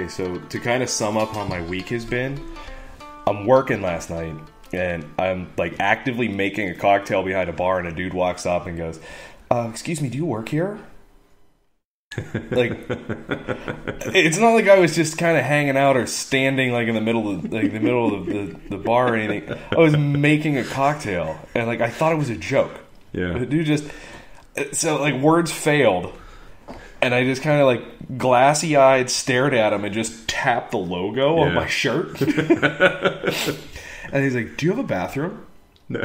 Okay, so to kind of sum up how my week has been, I'm working last night, and I'm like actively making a cocktail behind a bar, and a dude walks up and goes, excuse me, do you work here? Like, it's not like I was just kind of hanging out or standing like in the middle of the bar or anything. I was making a cocktail, and like I thought it was a joke. Yeah. The dude just, so like words failed, and I just kind of like glassy-eyed stared at him and just tapped the logo on my shirt. And he's like, "Do you have a bathroom?" No.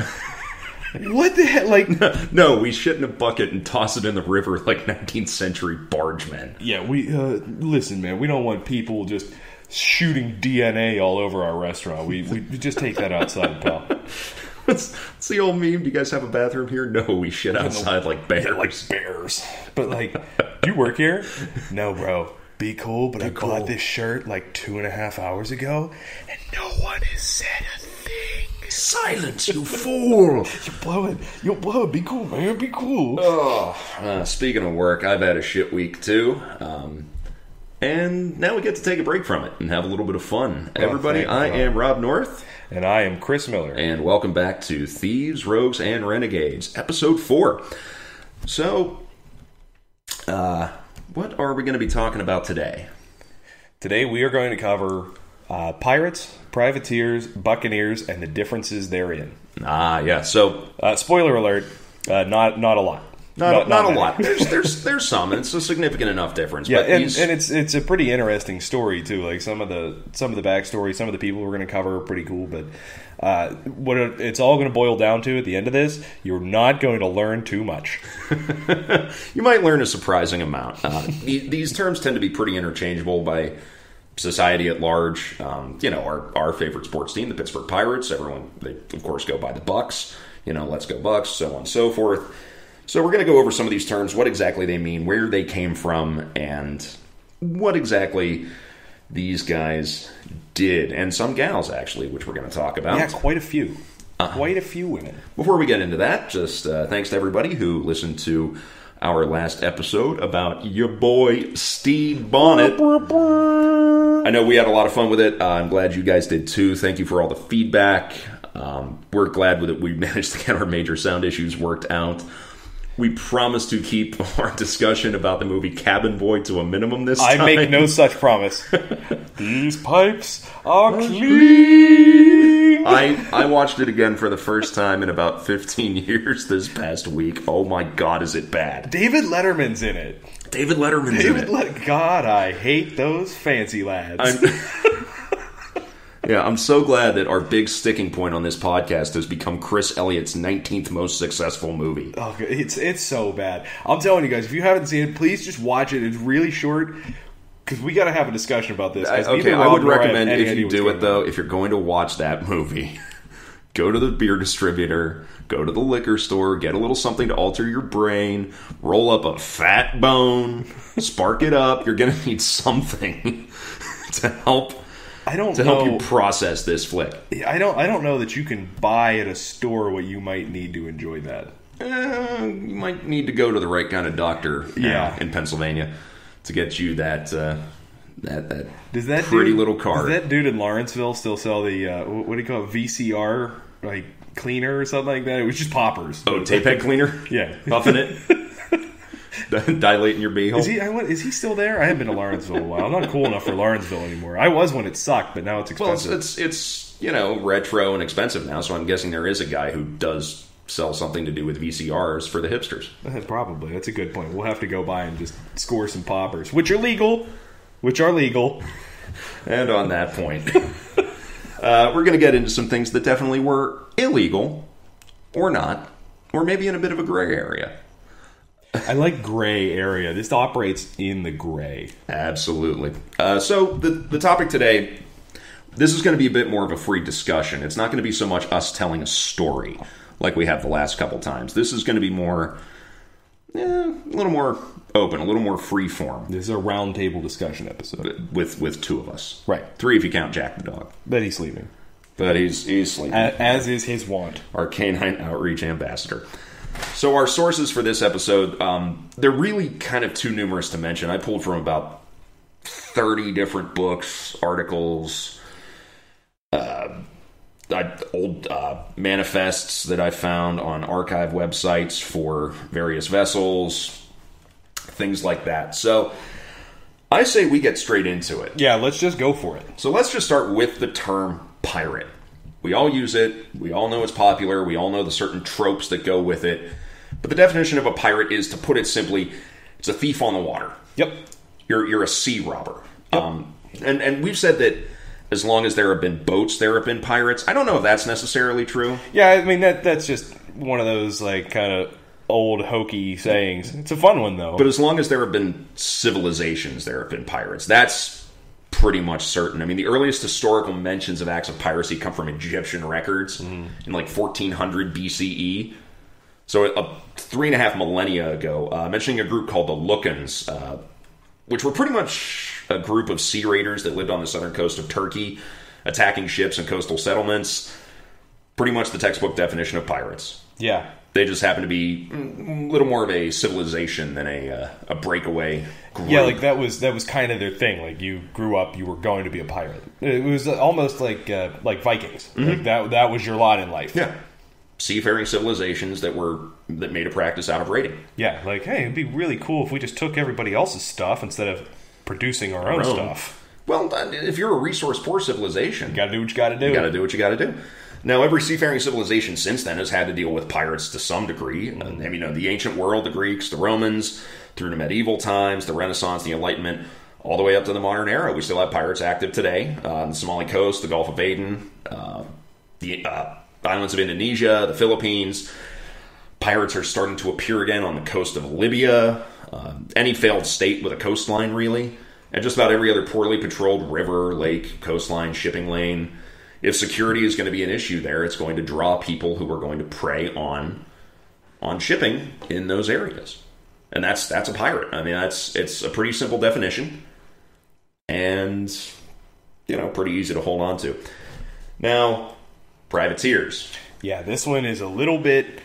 What the hell? Like, no, we shit in a bucket and toss it in the river like 19th century bargemen. Yeah, we listen, man. We don't want people just shooting DNA all over our restaurant. We just take that outside, pal. What's the old meme? Do you guys have a bathroom here? No, we shit outside like bears. Yeah, like bears. But like, do you work here? No, bro. Be cool, but I bought this shirt like 2.5 hours ago, and no one has said a thing. Silence, you fool! You'll blow it. Be cool, man. Be cool. Oh, speaking of work, I've had a shit week too. And now we get to take a break from it and have a little bit of fun. Everybody, I am Rob North. And I am Chris Miller. And welcome back to Thieves, Rogues, and Renegades, Episode 4. So, what are we going to be talking about today? Today we are going to cover pirates, privateers, buccaneers, and the differences therein. Yeah. So, spoiler alert: not a lot. Not a lot. There's some. It's a significant enough difference. Yeah, but and it's a pretty interesting story too. Like some of the backstory, some of the people we're going to cover are pretty cool. But what it's all going to boil down to at the end of this, you're not going to learn too much. You might learn a surprising amount. These terms tend to be pretty interchangeable by society at large. Our favorite sports team, the Pittsburgh Pirates. Everyone, they of course go by the Bucks. Let's go Bucks, so on and so forth. So we're going to go over some of these terms, what exactly they mean, where they came from, and what exactly these guys did. And some gals, actually, which we're going to talk about. Yeah, quite a few. Quite a few women. Before we get into that, just thanks to everybody who listened to our last episode about your boy Steve Bonnet. I know we had a lot of fun with it. I'm glad you guys did too. Thank you for all the feedback. We're glad with it. We managed to get our major sound issues worked out. We promise to keep our discussion about the movie Cabin Boy to a minimum this time. I make no such promise. These pipes are clean. I watched it again for the first time in about 15 years this past week. Oh my God, is it bad. David Letterman's in it. God, I hate those fancy lads. Yeah, I'm so glad that our big sticking point on this podcast has become Chris Elliott's 19th most successful movie. Oh, it's so bad. I'm telling you guys, if you haven't seen it, please just watch it. It's really short, because we got to have a discussion about this. I would recommend if you do it, though, if you're going to watch that movie, go to the beer distributor, go to the liquor store, get a little something to alter your brain, roll up a fat bone, spark it up. You're going to need something to help you process this flick. I don't know that you can buy at a store what you might need to enjoy that. You might need to go to the right kind of doctor in Pennsylvania to get you that pretty little card. Does that dude in Lawrenceville still sell the, what do you call it, VCR like cleaner or something like that? It was just poppers. Oh, tape head cleaner? Yeah. Puffing it? Dilating your beehole. Is he still there? I haven't been to Lawrenceville in a while. I'm not cool enough for Lawrenceville anymore. I was when it sucked, but now it's expensive. Well, it's retro and expensive now, so I'm guessing there is a guy who does sell something to do with VCRs for the hipsters. Probably. That's a good point. We'll have to go by and just score some poppers, which are legal. And on that point, we're going to get into some things that definitely were illegal, or not, or maybe in a bit of a gray area. I like gray area. This operates in the gray. Absolutely. So the topic today, this is going to be a bit more of a free discussion. It's not going to be so much us telling a story like we have the last couple times. This is going to be more, a little more open, a little more free form. This is a round table discussion episode. With two of us. Right. 3 if you count Jack the dog. But he's sleeping. He's sleeping. As is his wont. Our canine outreach ambassador. So our sources for this episode, they're really kind of too numerous to mention. I pulled from about 30 different books, articles, old manifests that I found on archive websites for various vessels, things like that. So I say we get straight into it. Yeah, let's just go for it. So let's just start with the term pirate. We all use it. We all know it's popular. We all know the certain tropes that go with it. But the definition of a pirate is, to put it simply, it's a thief on the water. Yep. You're a sea robber. Yep. And we've said that as long as there have been boats, there have been pirates. I don't know if that's necessarily true. Yeah, I mean, that's just one of those, like, kind of old hokey sayings. It's a fun one, though. But as long as there have been civilizations, there have been pirates. That's pretty much certain. I mean, the earliest historical mentions of acts of piracy come from Egyptian records in, like, 1400 BCE. So 3.5 millennia ago, mentioning a group called the Lucans, which were pretty much a group of sea raiders that lived on the southern coast of Turkey, attacking ships and coastal settlements. Pretty much the textbook definition of pirates. Yeah. They just happen to be a little more of a civilization than a breakaway group. Yeah, like that was kind of their thing. Like, you grew up, you were going to be a pirate. It was almost like Vikings. Like that was your lot in life. Yeah. Seafaring civilizations that made a practice out of raiding. Yeah, like, hey, it'd be really cool if we just took everybody else's stuff instead of producing our own stuff. Well, if you're a resource-poor civilization, you gotta do what you gotta do. You gotta do what you gotta do. Now, every seafaring civilization since then has had to deal with pirates to some degree. I mean, the ancient world, the Greeks, the Romans, through to medieval times, the Renaissance, the Enlightenment, all the way up to the modern era. We still have pirates active today on the Somali coast, the Gulf of Aden, the islands of Indonesia, the Philippines. Pirates are starting to appear again on the coast of Libya, any failed state with a coastline, really, and just about every other poorly patrolled river, lake, coastline, shipping lane. If security is going to be an issue there, it's going to draw people who are going to prey on shipping in those areas. And that's a pirate. I mean, it's a pretty simple definition, and pretty easy to hold on to. Now, privateers. Yeah, this one is a little bit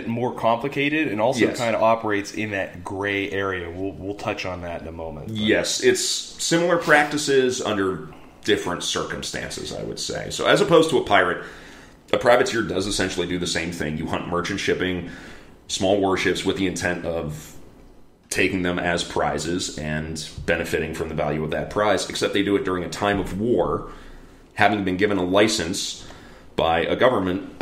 more complicated, and also kind of operates in that gray area. We'll touch on that in a moment. But. Yes, it's similar practices under different circumstances, I would say. So as opposed to a pirate, a privateer does essentially do the same thing. You hunt merchant shipping, small warships, with the intent of taking them as prizes and benefiting from the value of that prize, except they do it during a time of war, having been given a license by a government.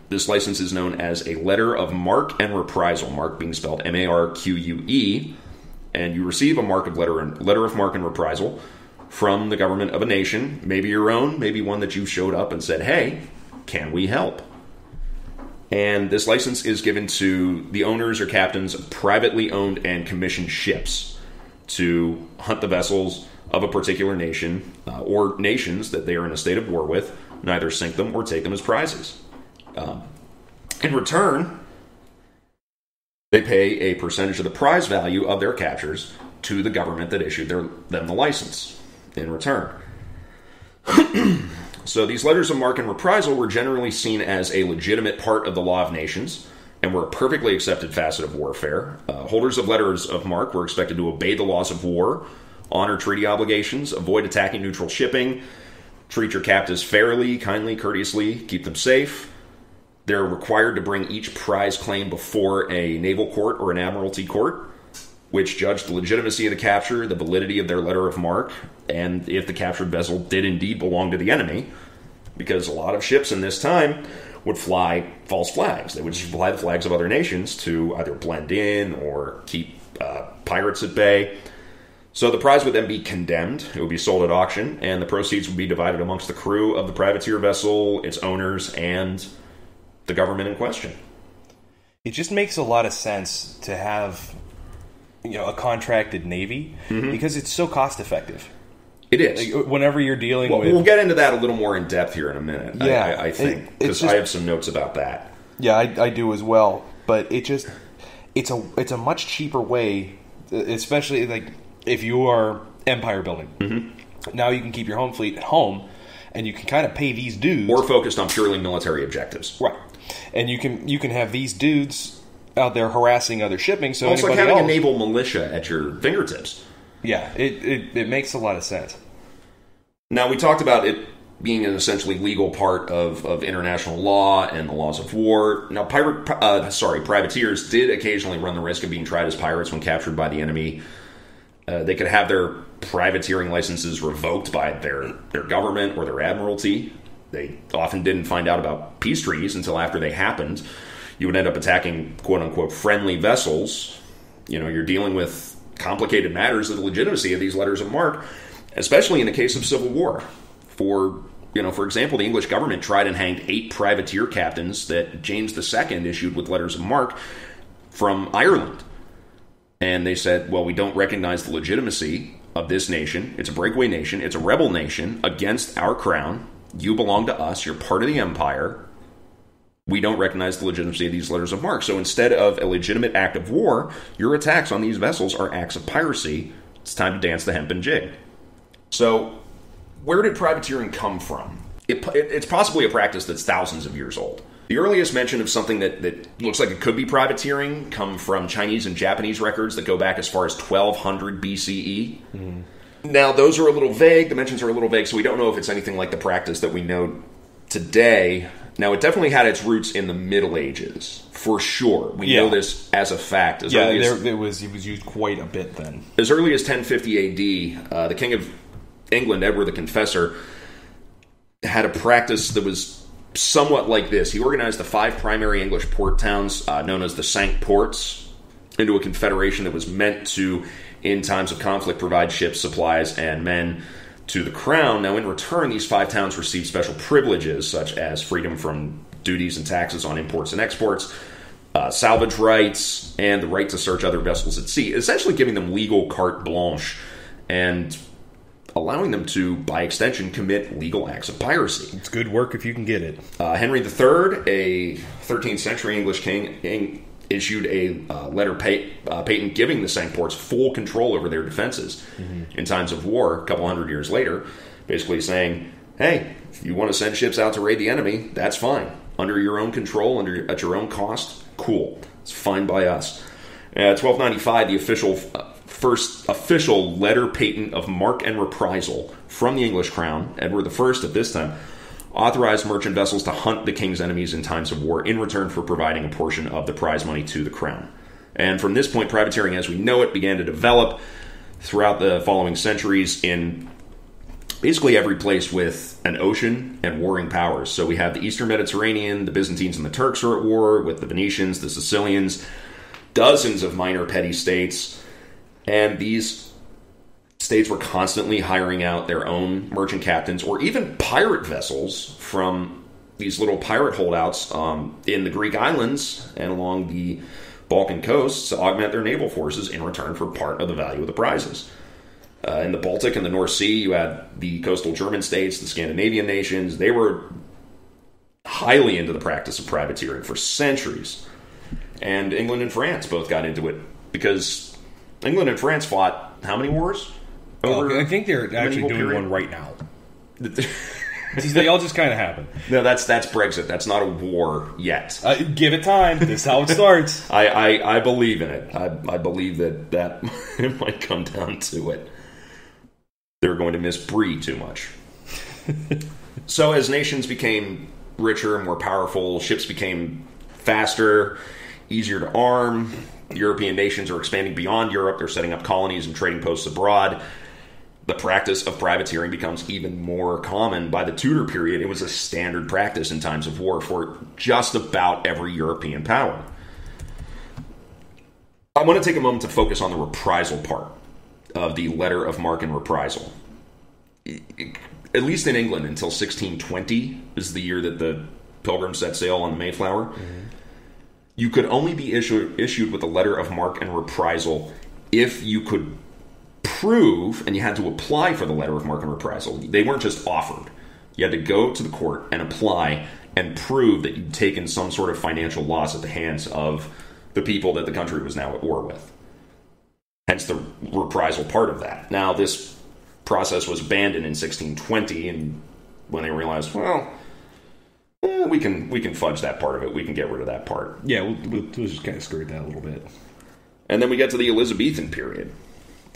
This license is known as a letter of marque and reprisal, marque being spelled M-A-R-Q-U-E, and you receive a letter of marque and reprisal from the government of a nation, maybe your own, maybe one that you showed up and said, hey, can we help? And this license is given to the owners or captains of privately owned and commissioned ships to hunt the vessels of a particular nation or nations that they are in a state of war with, neither sink them or take them as prizes. In return, they pay a percentage of the prize value of their captures to the government that issued them the license in return. So these letters of marque and reprisal were generally seen as a legitimate part of the law of nations and were a perfectly accepted facet of warfare. Holders of letters of marque were expected to obey the laws of war, honor treaty obligations, avoid attacking neutral shipping, treat your captives fairly, kindly, courteously, keep them safe. They're required to bring each prize claim before a naval court or an admiralty court, which judged the legitimacy of the capture, the validity of their letter of marque, and if the captured vessel did indeed belong to the enemy, because a lot of ships in this time would fly false flags. They would just fly the flags of other nations to either blend in or keep pirates at bay. So the prize would then be condemned, it would be sold at auction, and the proceeds would be divided amongst the crew of the privateer vessel, its owners, and the government in question. It just makes a lot of sense to have a contracted navy because it's so cost effective. It is. Like, whenever you're dealing with... We'll get into that a little more in depth here in a minute, yeah, I think, because I have some notes about that. Yeah, I do as well. But it's a much cheaper way, especially like if you are empire building. Now you can keep your home fleet at home, and you can kind of pay these dudes... Or focused on purely military objectives. Right. And you can have these dudes out there harassing other shipping, so it's anybody like having else... a naval militia at your fingertips. Yeah, it makes a lot of sense. Now, we talked about it being an essentially legal part of international law and the laws of war. Now, privateers did occasionally run the risk of being tried as pirates when captured by the enemy. They could have their privateering licenses revoked by their government or their admiralty. They often didn't find out about peace treaties until after they happened. You would end up attacking quote-unquote friendly vessels. You're dealing with complicated matters of the legitimacy of these letters of marque, especially in the case of civil war. For example, the English government tried and hanged 8 privateer captains that James II issued with letters of marque from Ireland. And they said, well, we don't recognize the legitimacy of this nation. It's a breakaway nation. It's a rebel nation against our crown. You belong to us. You're part of the empire. We don't recognize the legitimacy of these letters of marque. So instead of a legitimate act of war, your attacks on these vessels are acts of piracy. It's time to dance the hempen jig. So where did privateering come from? It's possibly a practice that's thousands of years old. The earliest mention of something that looks like it could be privateering come from Chinese and Japanese records that go back as far as 1200 BCE. Mm-hmm. Now, those are a little vague. The mentions are a little vague, so we don't know if it's anything like the practice that we know today. Now, it definitely had its roots in the Middle Ages, for sure. We know this as a fact. It was used quite a bit then. As early as 1050 AD, the King of England, Edward the Confessor, had a practice that was somewhat like this. He organized the 5 primary English port towns, known as the Cinque Ports, into a confederation that was meant to, in times of conflict, provide ships, supplies, and men to the crown. Now, in return, these 5 towns received special privileges, such as freedom from duties and taxes on imports and exports, salvage rights, and the right to search other vessels at sea, essentially giving them legal carte blanche and allowing them to, by extension, commit legal acts of piracy. It's good work if you can get it. Henry III, a 13th century English king, issued a letter patent giving the Cinque Ports full control over their defenses in times of war a couple hundred years later, basically saying, hey, if you want to send ships out to raid the enemy, that's fine. Under your own control, at your own cost, cool. It's fine by us. 1295, the first official letter patent of marque and reprisal from the English crown, Edward I at this time, authorized merchant vessels to hunt the king's enemies in times of war in return for providing a portion of the prize money to the crown. And from this point, privateering as we know it began to develop throughout the following centuries in basically every place with an ocean and warring powers. So we have the Eastern Mediterranean, the Byzantines and the Turks are at war with the Venetians, the Sicilians, dozens of minor petty states, and these states were constantly hiring out their own merchant captains or even pirate vessels from these little pirate holdouts in the Greek islands and along the Balkan coasts to augment their naval forces in return for part of the value of the prizes. In the Baltic and the North Sea, you had the coastal German states, the Scandinavian nations. They were highly into the practice of privateering for centuries. And England and France both got into it because England and France fought how many wars? I think they're actually doing one right now. They all just kind of happen. No, that's Brexit. That's not a war yet. Give it time. This is how it starts. I believe in it. I believe that it might come down to it. They're going to miss Brie too much. So as nations became richer and more powerful, ships became faster, easier to arm. European nations are expanding beyond Europe. They're setting up colonies and trading posts abroad. The practice of privateering becomes even more common. By the Tudor period, it was a standard practice in times of war for just about every European power. I want to take a moment to focus on the reprisal part of the letter of marque and reprisal. At least in England, until 1620 is the year that the Pilgrims set sail on the Mayflower. You could only be issued with a letter of marque and reprisal if you could prove, and you had to apply for the letter of marque and reprisal. They weren't just offered. You had to go to the court and apply and prove that you'd taken some sort of financial loss at the hands of the people that the country was now at war with. Hence the reprisal part of that. Now, this process was abandoned in 1620, and when they realized, well, we can fudge that part of it. We can get rid of that part. Yeah, we'll just kind of skirt that a little bit. And then we get to the Elizabethan period.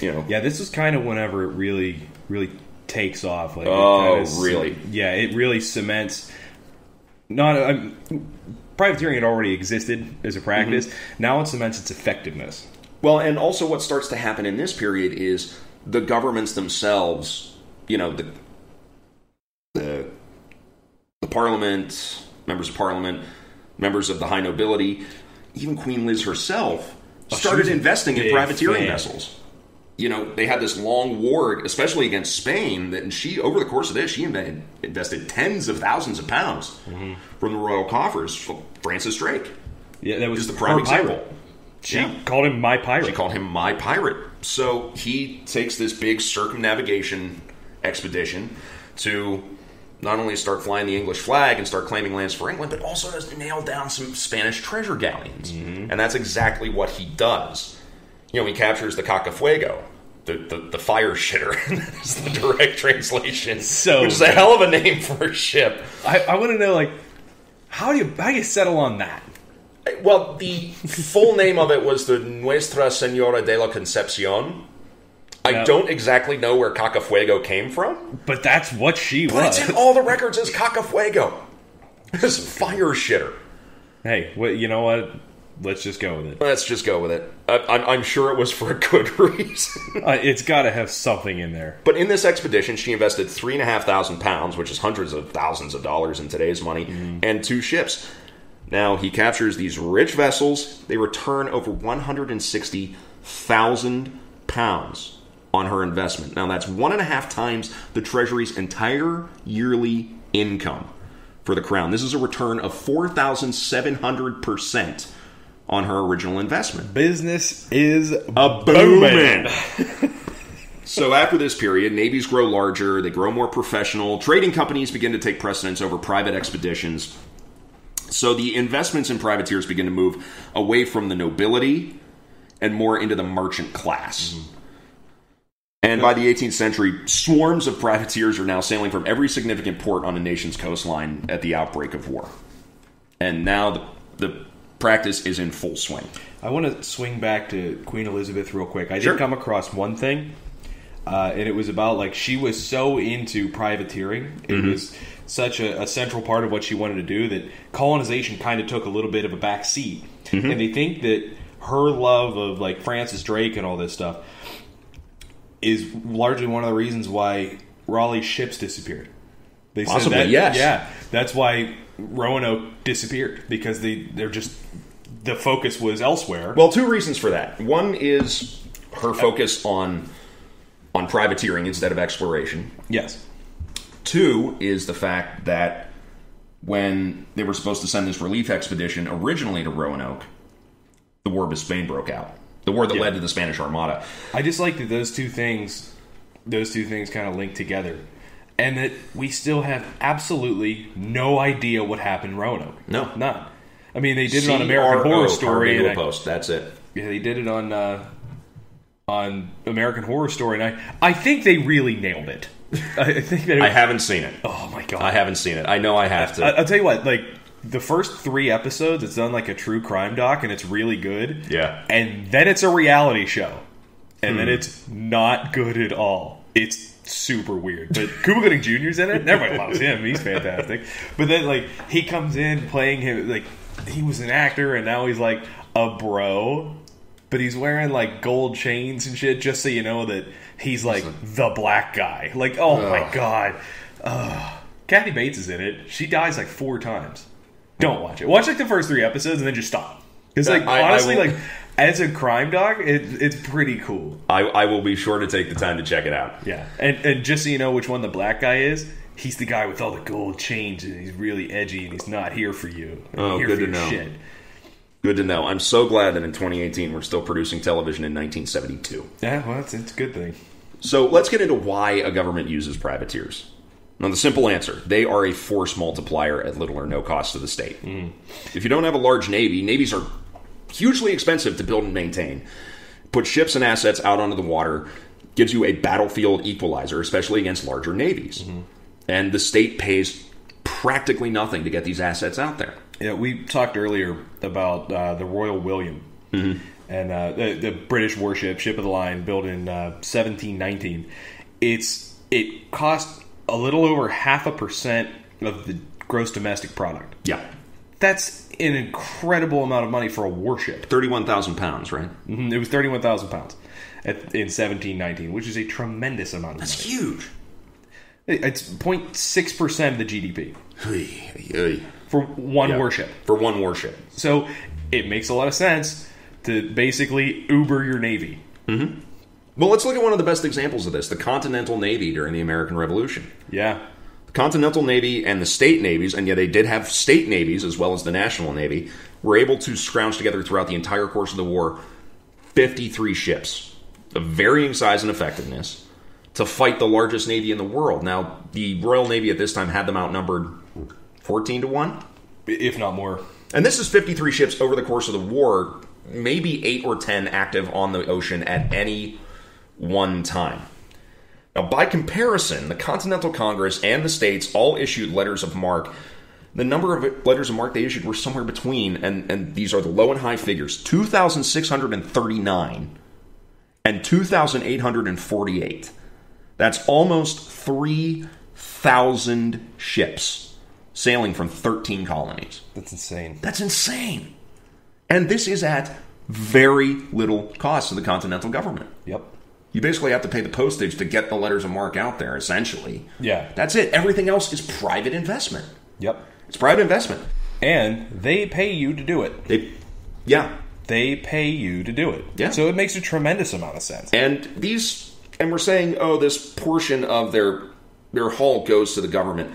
Yeah, this is kind of whenever it really takes off. Like, really? Yeah, it really cements. Privateering had already existed as a practice. Mm-hmm. Now it cements its effectiveness. Well, and also what starts to happen in this period is the governments themselves, the parliament, members of parliament, members of the high nobility, even Queen Liz herself started investing in privateering vessels. They had this long war, especially against Spain, that over the course of this, she invested tens of thousands of pounds from the royal coffers. Francis Drake. Yeah, that was the prime example. Pirate. She called him my pirate. She called him my pirate. So he takes this big circumnavigation expedition to not only start flying the English flag and start claiming lands for England, but also to nail down some Spanish treasure galleons. Mm-hmm. And that's exactly what he does. He captures the Cacafuego, the fire shitter. That's the direct translation. Which is a hell of a name for a ship. I want to know, how do you settle on that? Well, the full name of it was the Nuestra Señora de la Concepción. I don't exactly know where Cacafuego came from. But that's what she was. But it's in all the records as Cacafuego. This fire shitter. Hey, you know what? Let's just go with it. Let's just go with it. I'm sure it was for a good reason. It's got to have something in there. But in this expedition, she invested £3,500, which is hundreds of thousands of dollars in today's money, and 2 ships. Now, he captures these rich vessels. They return over 160,000 pounds on her investment. Now, that's 1.5 times the Treasury's entire yearly income for the Crown. This is a return of 4,700% on her original investment. Business is booming. So after this period, navies grow larger, they grow more professional, trading companies begin to take precedence over private expeditions. So the investments in privateers begin to move away from the nobility and more into the merchant class. Mm-hmm. And by the 18th century, swarms of privateers are now sailing from every significant port on a nation's coastline at the outbreak of war. And now the practice is in full swing. I want to swing back to Queen Elizabeth real quick. I Sure. did come across one thing, and it was about, she was so into privateering. It was such a central part of what she wanted to do that colonization kind of took a little bit of a back seat. Mm-hmm. And they think that her love of, Francis Drake and all this stuff is largely one of the reasons why Raleigh's ships disappeared. They Possibly, said that, yes. Yeah, that's why Roanoke disappeared, because they're just, the focus was elsewhere. Well, 2 reasons for that. One is her focus on privateering instead of exploration. Yes. 2 is the fact that when they were supposed to send this relief expedition originally to Roanoke, the War with Spain broke out. The war that led to the Spanish Armada. I just like that those two things kind of link together. And that we still have absolutely no idea what happened in Roanoke. No. None. I mean, they did it on American Horror Story. Post. That's it. Yeah, they did it on American Horror Story, and I think they really nailed it. I haven't seen it. Oh my god, I haven't seen it. I know I have to. I'll tell you what, the first 3 episodes, it's done like a true crime doc, and it's really good. Yeah, and then it's a reality show, and then it's not good at all. It's super weird. But Cuba Gooding Jr.'s in it. Everybody loves him. He's fantastic. But then he comes in playing him he was an actor, and now he's a bro. But he's wearing gold chains and shit, just so you know that he's the black guy. My god. Kathy Bates is in it. She dies 4 times. Don't watch it. Watch the first 3 episodes and then just stop. Because honestly, as a crime doc, it's pretty cool. I will be sure to take the time to check it out. Yeah, and just so you know which one the black guy is, he's the guy with all the gold chains, and he's really edgy, and he's not here for you. Good to know. Shit. Good to know. I'm so glad that in 2018 we're still producing television in 1972. Yeah, well, it's a good thing. So let's get into why a government uses privateers. Now, the simple answer, they are a force multiplier at little or no cost to the state. Mm. If you don't have a large navy, navies are hugely expensive to build and maintain. Put ships and assets out onto the water gives you a battlefield equalizer, especially against larger navies. Mm-hmm. And the state pays practically nothing to get these assets out there. Yeah, we talked earlier about the Royal William. Mm-hmm. and the British warship, ship of the line, built in 1719. It cost a little over 0.5% of the gross domestic product. Yeah. That's an incredible amount of money for a warship. 31,000 pounds, right? Mm-hmm. It was 31,000 pounds in 1719, which is a tremendous amount of money. That's huge. It's 0.6% of the GDP. For one warship. For one warship. So it makes a lot of sense to basically Uber your Navy. Mm-hmm. Well, let's look at one of the best examples of this, the Continental Navy during the American Revolution. Yeah. The Continental Navy and the state navies, and yeah, they did have state navies as well as the National Navy, were able to scrounge together throughout the entire course of the war 53 ships of varying size and effectiveness to fight the largest navy in the world. Now, the Royal Navy at this time had them outnumbered 14-1? If not more. And this is 53 ships over the course of the war, maybe 8 or 10 active on the ocean at any one time. Now, by comparison, the Continental Congress and the states all issued letters of marque. The number of letters of marque they issued were somewhere between, and these are the low and high figures, 2,639 and 2,848. That's almost 3,000 ships sailing from 13 colonies. That's insane. That's insane. And this is at very little cost to the Continental government. Yep. You basically have to pay the postage to get the letters of marque out there, essentially. Yeah. That's it. Everything else is private investment. Yep. It's private investment. And they pay you to do it. They pay you to do it. Yeah. So it makes a tremendous amount of sense. And we're saying, this portion of their hull goes to the government.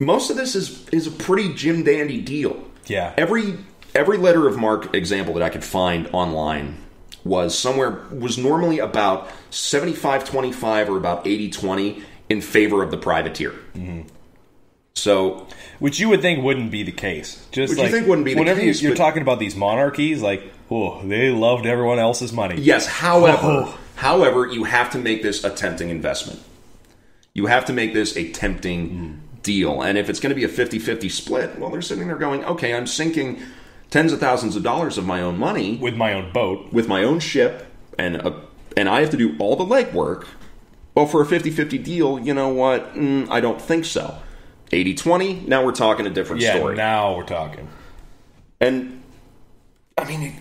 Most of this is a pretty Jim Dandy deal. Yeah. Every letter of marque example that I could find online was normally about 75-25 or about 80-20 in favor of the privateer. Mm-hmm. So, which you would think wouldn't be the case. Just you think wouldn't be the case. Whenever you're talking about these monarchies, they loved everyone else's money. Yes, however, you have to make this a tempting investment. You have to make this a tempting deal. And if it's going to be a 50-50 split, well, they're sitting there going, okay, I'm sinking tens of thousands of dollars of my own money. With my own boat. With my own ship, and I have to do all the legwork. Well, for a 50-50 deal, you know what? I don't think so. 80-20, now we're talking a different story. Yeah, now we're talking. And, I mean,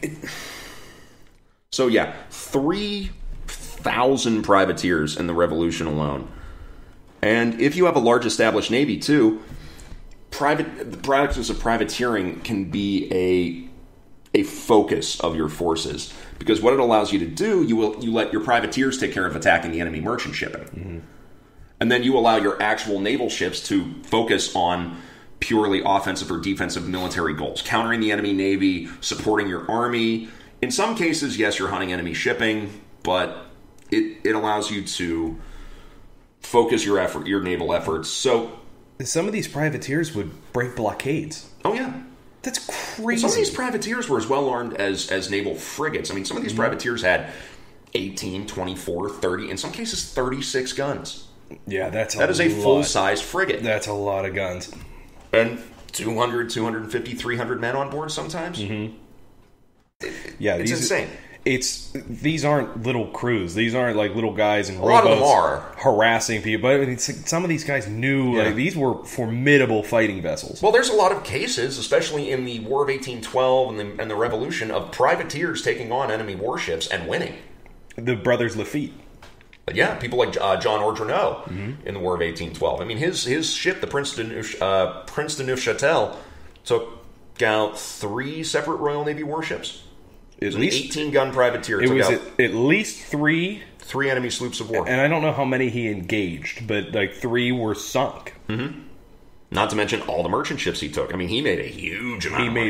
so yeah, 3,000 privateers in the Revolution alone. And if you have a large established navy, too, the practice of privateering can be a focus of your forces, because what it allows you to do, you let your privateers take care of attacking the enemy merchant shipping, and then you allow your actual naval ships to focus on purely offensive or defensive military goals, countering the enemy navy, supporting your army. In some cases, yes, you're hunting enemy shipping, but it allows you to focus your naval efforts. So some of these privateers would break blockades. Oh, yeah. That's crazy. Some of these privateers were as well armed as naval frigates. I mean, some of these privateers had 18, 24, 30, in some cases 36 guns. Yeah, that is a full-size frigate. That's a lot of guns. And 200, 250, 300 men on board sometimes. Mm-hmm. Yeah, it's insane. These aren't little crews. These aren't like little guys in A rowboats lot of them are harassing people. But I mean, some of these guys knew these were formidable fighting vessels. Well, there's a lot of cases, especially in the War of 1812 and the Revolution, of privateers taking on enemy warships and winning. The brothers Lafitte. Yeah, people like John Ordronaux in the War of 1812. I mean, his ship, the Prince de Neufchâtel, took out 3 separate Royal Navy warships. It was an 18-gun privateer. It was at least 3 enemy sloops of war. And I don't know how many he engaged, but 3 were sunk. Mm-hmm. Not to mention all the merchant ships he took. I mean, he made a huge amount of money.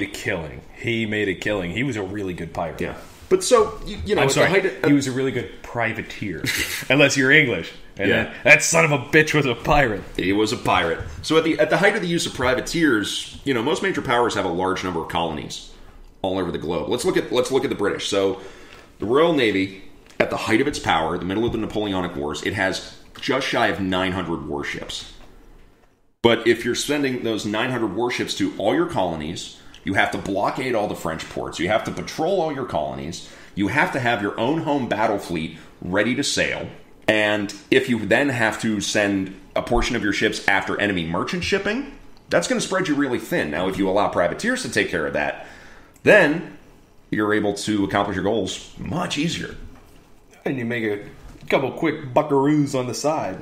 He made a killing. He was a really good pirate. Yeah. But so, you know... I'm sorry, he was a really good privateer. Unless you're English. And that son of a bitch was a pirate. He was a pirate. So at the height of the use of privateers, most major powers have a large number of colonies all over the globe. Let's look at the British. So the Royal Navy, at the height of its power, the middle of the Napoleonic Wars, it has just shy of 900 warships. But if you're sending those 900 warships to all your colonies, You have to blockade all the French ports. You have to patrol all your colonies. You have to have your own home battle fleet ready to sail. And if you then have to send a portion of your ships after enemy merchant shipping, that's going to spread you really thin. Now, if you allow privateers to take care of that, then you're able to accomplish your goals much easier. And you make a couple quick buckaroos on the side.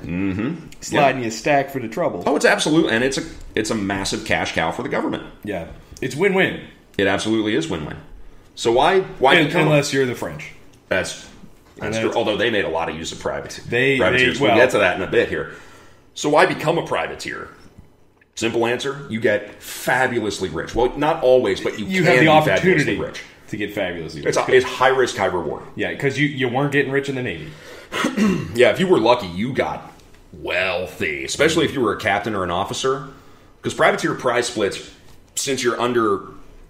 Sliding you a stack for the trouble. Oh, it's absolute, and it's a massive cash cow for the government. Yeah. It's win-win. It absolutely is win-win. So why unless you're the French. That's true. Although they made a lot of use of privateers. We'll get to that in a bit here. So why become a privateer? Simple answer, you get fabulously rich. Well, not always, but you have can the be opportunity fabulously rich. To get fabulously rich. It's high risk, high reward. Yeah, because you weren't getting rich in the Navy. Yeah, if you were lucky, you got wealthy. Especially if you were a captain or an officer. Because privateer prize splits, since you're under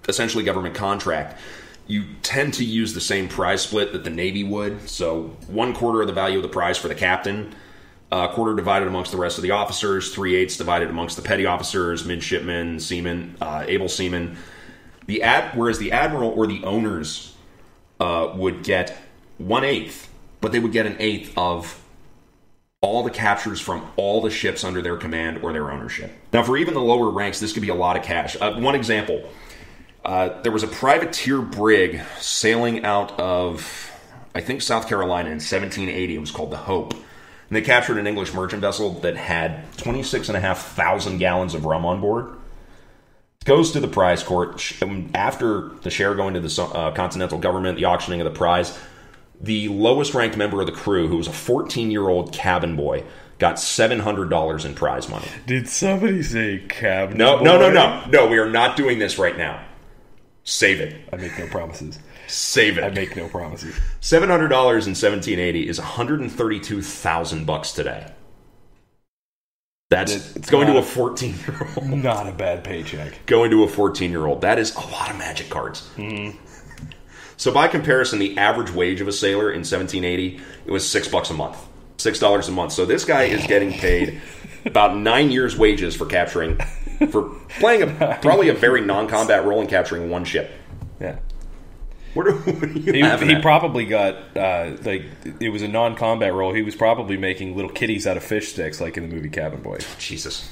essentially government contract, you tend to use the same prize split that the Navy would. So 1/4 of the value of the prize for the captain, a quarter divided amongst the rest of the officers, 3/8 divided amongst the petty officers, midshipmen, seamen, able seamen. Whereas the admiral or the owners would get 1/8, but they would get 1/8 of all the captures from all the ships under their command or their ownership. Now, for even the lower ranks, this could be a lot of cash. One example. There was a privateer brig sailing out of, I think, South Carolina in 1780. It was called the Hope. And they captured an English merchant vessel that had 26,500 gallons of rum on board. It goes to the prize court. After the share going to the Continental government, the auctioning of the prize, the lowest ranked member of the crew, who was a 14-year-old cabin boy, got $700 in prize money. Did somebody say cabin boy? No, we are not doing this right now. Save it. I make no promises. Save it. I make no promises. $700 in 1780 is $132,000 today. It's going to a 14-year-old. Not a bad paycheck. Going to a 14-year-old. That is a lot of magic cards. Mm-hmm. So by comparison, the average wage of a sailor in 1780, it was $6 a month. $6 a month. So this guy is getting paid about 9 years' wages for playing probably a very non-combat role and capturing one ship. Yeah. What do you have? He probably got, it was a non-combat role. He was probably making little kitties out of fish sticks, like in the movie Cabin Boy. Jesus.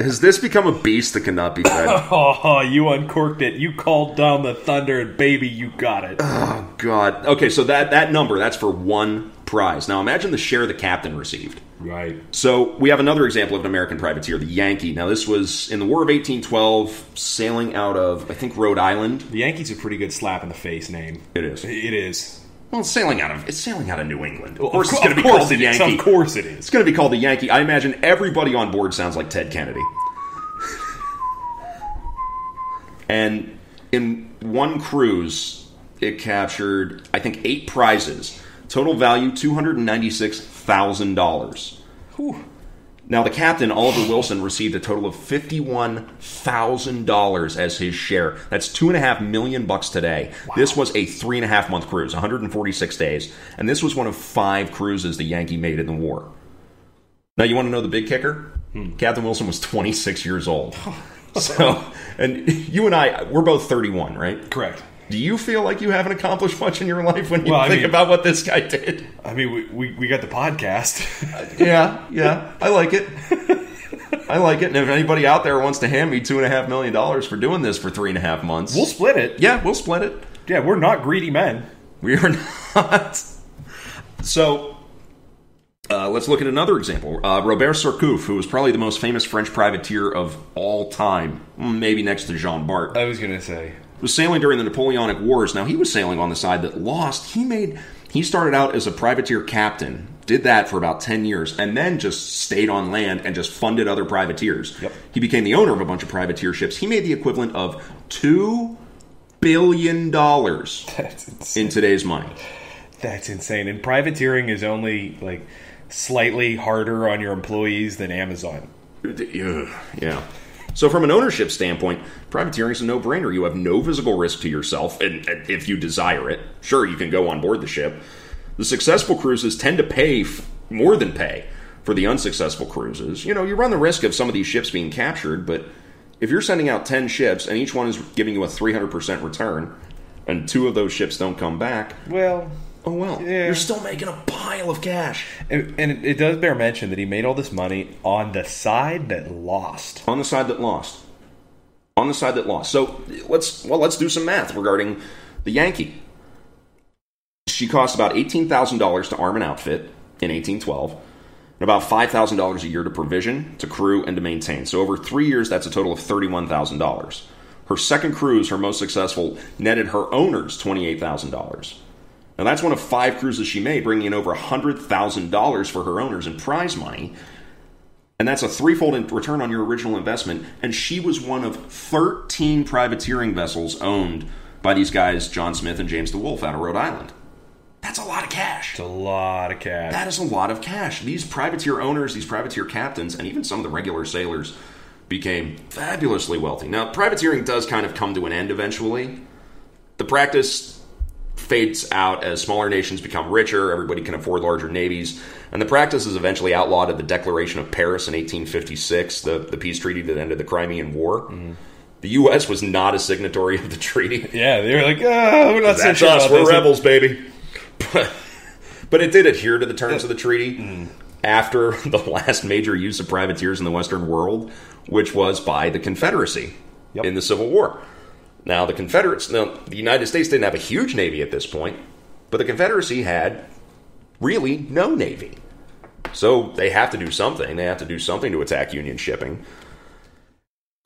Has this become a beast that cannot be fed? Oh, you uncorked it. You called down the thunder, and baby, you got it. Oh, God. Okay, so that number, that's for one prize. Now, imagine the share the captain received. Right. So we have another example of an American privateer, the Yankee. Now, this was in the War of 1812, sailing out of, I think, Rhode Island. The Yankee's a pretty good slap in the face name. It is. It is. Well, it's sailing out of New England. Of course it's going to be called the Yankee. Of course it is. It's going to be called the Yankee. I imagine everybody on board sounds like Ted Kennedy. And in one cruise, it captured, I think, 8 prizes. Total value, $296,000. Now, the captain, Oliver Wilson, received a total of $51,000 as his share. That's $2.5 million today. Wow. This was a 3.5-month cruise, 146 days. And this was one of 5 cruises the Yankee made in the war. Now, you want to know the big kicker? Captain Wilson was 26 years old. So, and you and I, we're both 31, right? Correct. Do you feel like you haven't accomplished much in your life when you think about what this guy did? I mean, we got the podcast. Yeah. I like it. And if anybody out there wants to hand me $2.5 million for doing this for 3.5 months, we'll split it. Yeah, we'll split it. Yeah, we're not greedy men. We are not. So, let's look at another example. Robert Surcouf, who was probably the most famous French privateer of all time, maybe next to Jean Bart. I was going to say. Was sailing during the Napoleonic Wars. Now, he was sailing on the side that lost. He started out as a privateer captain, did that for about 10 years, and then just stayed on land and just funded other privateers. Yep. He became the owner of a bunch of privateer ships. He made the equivalent of $2 billion in today's money. That's insane. And privateering is only, slightly harder on your employees than Amazon. Yeah. So from an ownership standpoint, privateering is a no-brainer. You have no physical risk to yourself, and if you desire it, sure, you can go on board the ship. The successful cruises tend to pay more than pay for the unsuccessful cruises. You know, you run the risk of some of these ships being captured, but if you're sending out 10 ships and each one is giving you a 300% return, and 2 of those ships don't come back, well, yeah. You're still making a pile of cash. And it does bear mention that he made all this money on the side that lost. On the side that lost. So let's do some math regarding the Yankee. She cost about $18,000 to arm and outfit in 1812, and about $5,000 a year to provision, to crew, and to maintain. So over 3 years, that's a total of $31,000. Her second cruise, her most successful, netted her owners $28,000. Now that's one of 5 cruises she made, bringing in over $100,000 for her owners in prize money. And that's a threefold return on your original investment. And she was one of 13 privateering vessels owned by these guys, John Smith and James DeWolf, out of Rhode Island. That's a lot of cash. It's a lot of cash. That is a lot of cash. These privateer owners, these privateer captains, and even some of the regular sailors became fabulously wealthy. Now, privateering does kind of come to an end eventually. The practice fades out as smaller nations become richer, everybody can afford larger navies, and the practice is eventually outlawed at the Declaration of Paris in 1856, the peace treaty that ended the Crimean War. Mm-hmm. The U.S. was not a signatory of the treaty. Yeah, they were like, we're not That's us, we're rebels, baby. But it did adhere to the terms of the treaty after the last major use of privateers in the Western world, which was by the Confederacy in the Civil War. Now, the United States didn't have a huge navy at this point, but the Confederacy had really no navy. So they have to do something. They have to do something to attack Union shipping.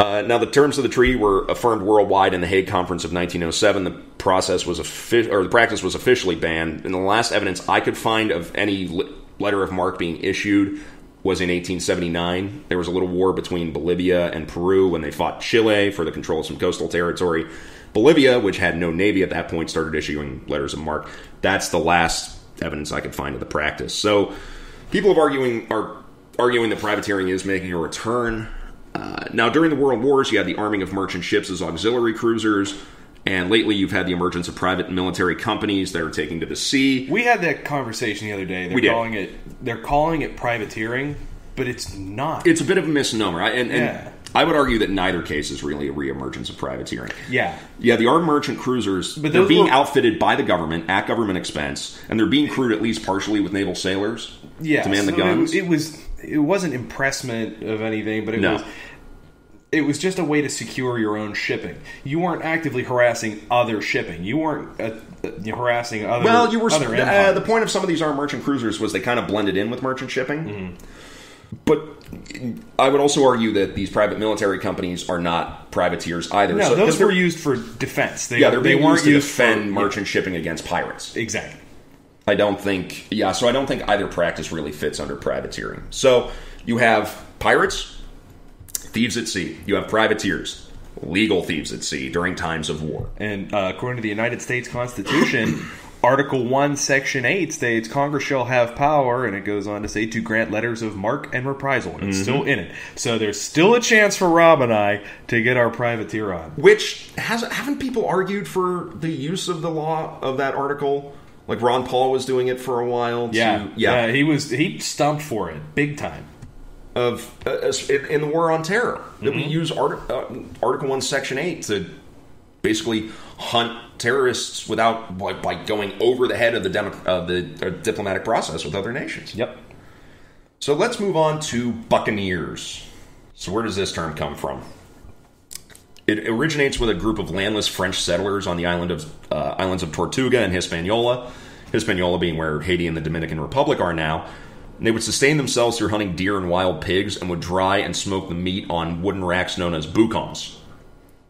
Now, the terms of the treaty were affirmed worldwide in the Hague Conference of 1907. The practice was officially banned. And the last evidence I could find of any letter of marque being issued was in 1879. There was a little war between Bolivia and Peru when they fought Chile for the control of some coastal territory. Bolivia, which had no navy at that point, started issuing letters of marque. That's the last evidence I could find of the practice. So people are arguing that privateering is making a return. Now, during the World Wars, you had the arming of merchant ships as auxiliary cruisers, and lately you've had the emergence of private military companies that are taking to the sea. We had that conversation the other day. They're calling it privateering, but it's not. It's a bit of a misnomer, and I would argue that neither case is really a reemergence of privateering. Yeah, the armed merchant cruisers, but they're being outfitted by the government at government expense, and they're being crewed at least partially with naval sailors to man the guns. It wasn't impressment of anything, but it was just a way to secure your own shipping. You weren't actively harassing other shipping. You weren't harassing other. Well, you were. Other the point of some of these armed merchant cruisers was they kind of blended in with merchant shipping. Mm-hmm. But I would also argue that these private military companies are not privateers either. No, those were used for defense. They weren't used to defend merchant shipping against pirates. Exactly. I don't think either practice really fits under privateering. So you have pirates, thieves at sea. You have privateers, legal thieves at sea during times of war. And according to the United States Constitution, Article 1, Section 8 states, Congress shall have power, and it goes on to say, to grant letters of marque and reprisal. And it's still in it. So there's still a chance for Rob and I to get our privateer on. Which, haven't people argued for the use of the law of that article? Like Ron Paul was doing it for a while. He stumped for it big time. In the War on Terror, that we use Article 1, Section 8 to basically hunt terrorists by going over the head of the diplomatic process with other nations. Yep. So let's move on to Buccaneers. So where does this term come from? It originates with a group of landless French settlers on the islands of Tortuga and Hispaniola. Hispaniola being where Haiti and the Dominican Republic are now. And they would sustain themselves through hunting deer and wild pigs and would dry and smoke the meat on wooden racks known as boucons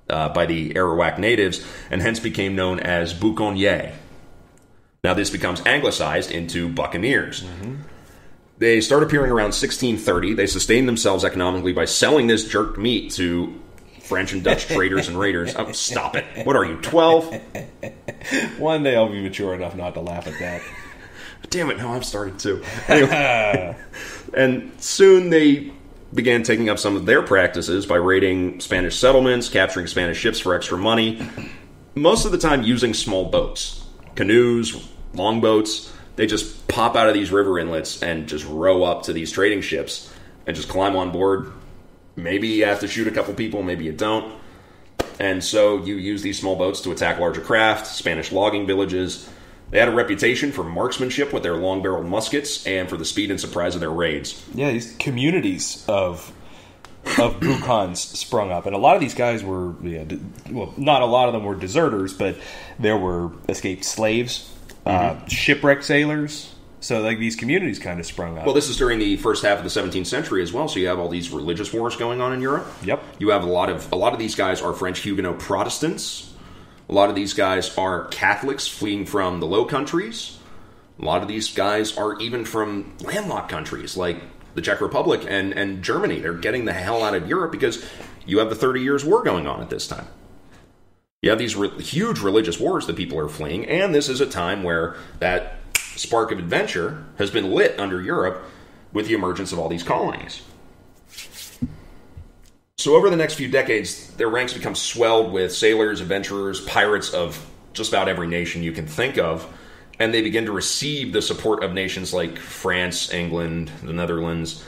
by the Arawak natives, and hence became known as boucaniers. Now this becomes anglicized into Buccaneers. Mm-hmm. They start appearing around 1630. They sustained themselves economically by selling this jerked meat to French and Dutch traders and raiders. Oh, stop it. What are you, 12? One day I'll be mature enough not to laugh at that. Damn it, no, I've started too. Anyway, and soon they began taking up some of their practices by raiding Spanish settlements, capturing Spanish ships for extra money, most of the time using small boats, canoes, longboats. They just pop out of these river inlets and just row up to these trading ships and just climb on board, Maybe you have to shoot a couple people, maybe you don't. And so you use these small boats to attack larger craft, Spanish logging villages. They had a reputation for marksmanship with their long-barreled muskets and for the speed and surprise of their raids. Yeah, these communities of Bucans sprung up, and a lot of these guys were, not a lot of them were deserters, but there were escaped slaves, shipwrecked sailors. So, like, these communities kind of sprung up. Well, this is during the first half of the 17th century as well. So you have all these religious wars going on in Europe. Yep. You have a lot of these guys are French Huguenot Protestants. A lot of these guys are Catholics fleeing from the Low Countries. A lot of these guys are even from landlocked countries like the Czech Republic and Germany. They're getting the hell out of Europe because you have the 30 Years' War going on at this time. You have these huge religious wars that people are fleeing, and this is a time where that spark of adventure has been lit under Europe with the emergence of all these colonies. So over the next few decades, their ranks become swelled with sailors, adventurers, pirates of just about every nation you can think of, and they begin to receive the support of nations like France, England, the Netherlands,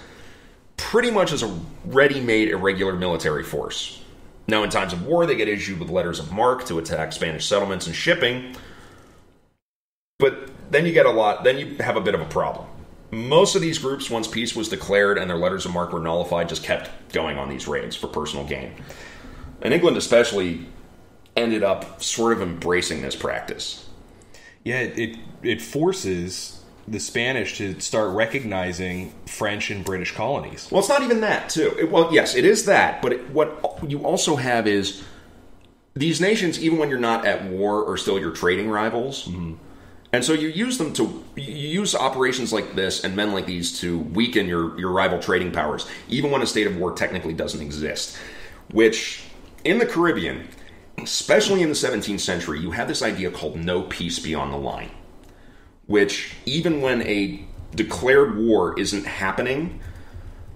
pretty much as a ready-made irregular military force. Now, in times of war, they get issued with letters of marque to attack Spanish settlements and shipping, but then you have a bit of a problem. Most of these groups, once peace was declared and their letters of marque were nullified, just kept going on these raids for personal gain. And England especially ended up sort of embracing this practice. Yeah, it forces the Spanish to start recognizing French and British colonies. Well, it's not even that, too. Well, yes, it is that, but what you also have is these nations, even when you're not at war, are still your trading rivals. Mm-hmm. And so you use operations like this and men like these to weaken your rival trading powers, even when a state of war technically doesn't exist. Which, in the Caribbean, especially in the 17th century, you have this idea called no peace beyond the line. Which, even when a declared war isn't happening,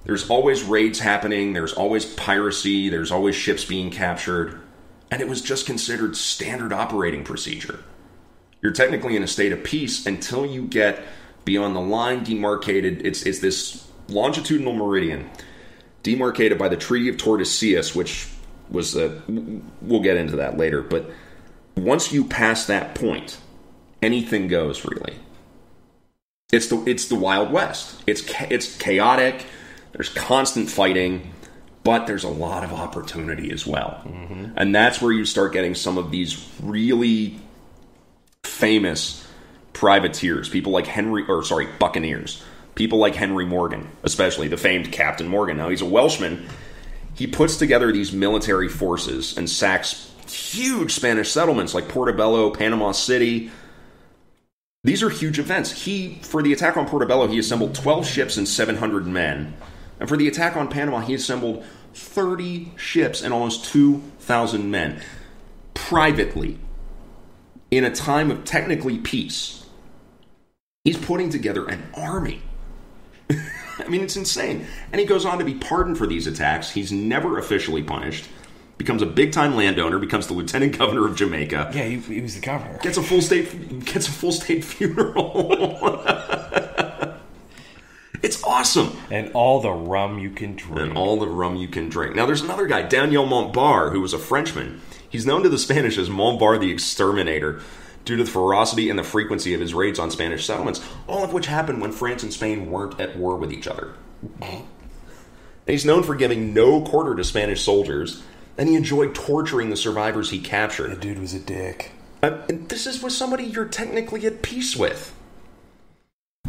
there's always raids happening, there's always piracy, there's always ships being captured, and it was just considered standard operating procedure. You're technically in a state of peace until you get beyond the line demarcated. It's this longitudinal meridian demarcated by the Treaty of Tordesillas, which was we'll get into that later. But once you pass that point, anything goes, really. It's the Wild West. It's chaotic. There's constant fighting, but there's a lot of opportunity as well. Mm-hmm. And that's where you start getting some of these really famous privateers, Buccaneers, people like Henry Morgan, especially the famed Captain Morgan. Now, he's a Welshman. He puts together these military forces and sacks huge Spanish settlements like Portobello, Panama City. These are huge events. For the attack on Portobello, he assembled 12 ships and 700 men. And for the attack on Panama, he assembled 30 ships and almost 2,000 men. Privately. In a time of technically peace, he's putting together an army. I mean, it's insane. And he goes on to be pardoned for these attacks. He's never officially punished. Becomes a big-time landowner. Becomes the lieutenant governor of Jamaica. Yeah, he was the governor. Gets a full state funeral. It's awesome. And all the rum you can drink. Now, there's another guy, Daniel Montbar, who was a Frenchman. He's known to the Spanish as Montbar the Exterminator due to the ferocity and the frequency of his raids on Spanish settlements, all of which happened when France and Spain weren't at war with each other. And he's known for giving no quarter to Spanish soldiers, and he enjoyed torturing the survivors he captured. The dude was a dick. And this is with somebody you're technically at peace with.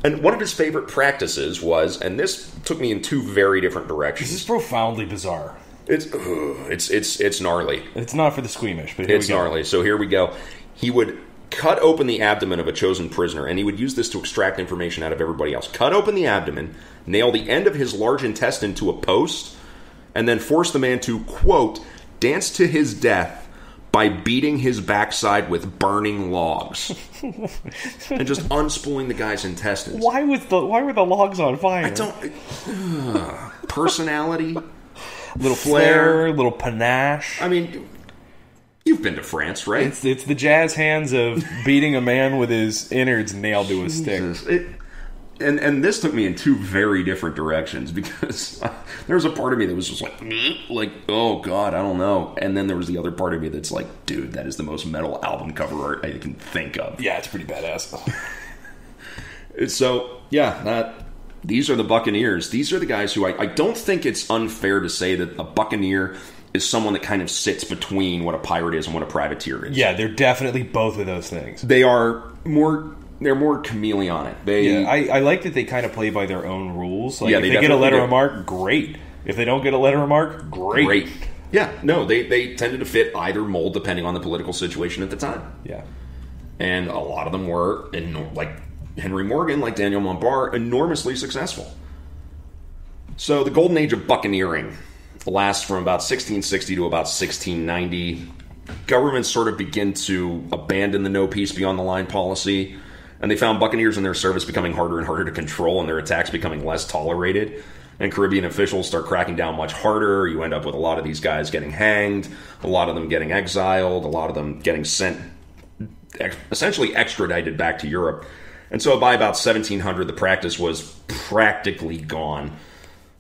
And one of his favorite practices was, and this took me in two very different directions. This is profoundly bizarre. It's gnarly. It's not for the squeamish, but it's gnarly. So here we go. He would cut open the abdomen of a chosen prisoner, and he would use this to extract information out of everybody else. Cut open the abdomen, nail the end of his large intestine to a post, and then force the man to, quote, dance to his death by beating his backside with burning logs. And just unspooling the guy's intestines. Why were the logs on fire? Personality. Little flair, little panache. I mean, you've been to France, right? It's the jazz hands of beating a man with his innards nailed to a stick. and this took me in two very different directions, because there was a part of me that was just like, oh God, I don't know. And then there was the other part of me that's like, dude, that is the most metal album cover art I can think of. Yeah, it's pretty badass. So, yeah, these are the Buccaneers. These are the guys who I don't think it's unfair to say that a Buccaneer is someone that kind of sits between what a pirate is and what a privateer is. Yeah, they're definitely both of those things. They're more chameleonic. I like that they kind of play by their own rules. Like, Yeah, if they they get a letter definitely of marque, great. If they don't get a letter of marque, great. Yeah, no, they tended to fit either mold depending on the political situation at the time. Yeah. And a lot of them were, like Henry Morgan, like Daniel Montbar, enormously successful. So the golden age of buccaneering lasts from about 1660 to about 1690. Governments sort of begin to abandon the no peace beyond the line policy, and they found buccaneers in their service becoming harder and harder to control, and their attacks becoming less tolerated. And Caribbean officials start cracking down much harder. You end up with a lot of these guys getting hanged, a lot of them getting exiled, a lot of them getting sent, essentially extradited back to Europe. And so by about 1700, the practice was practically gone.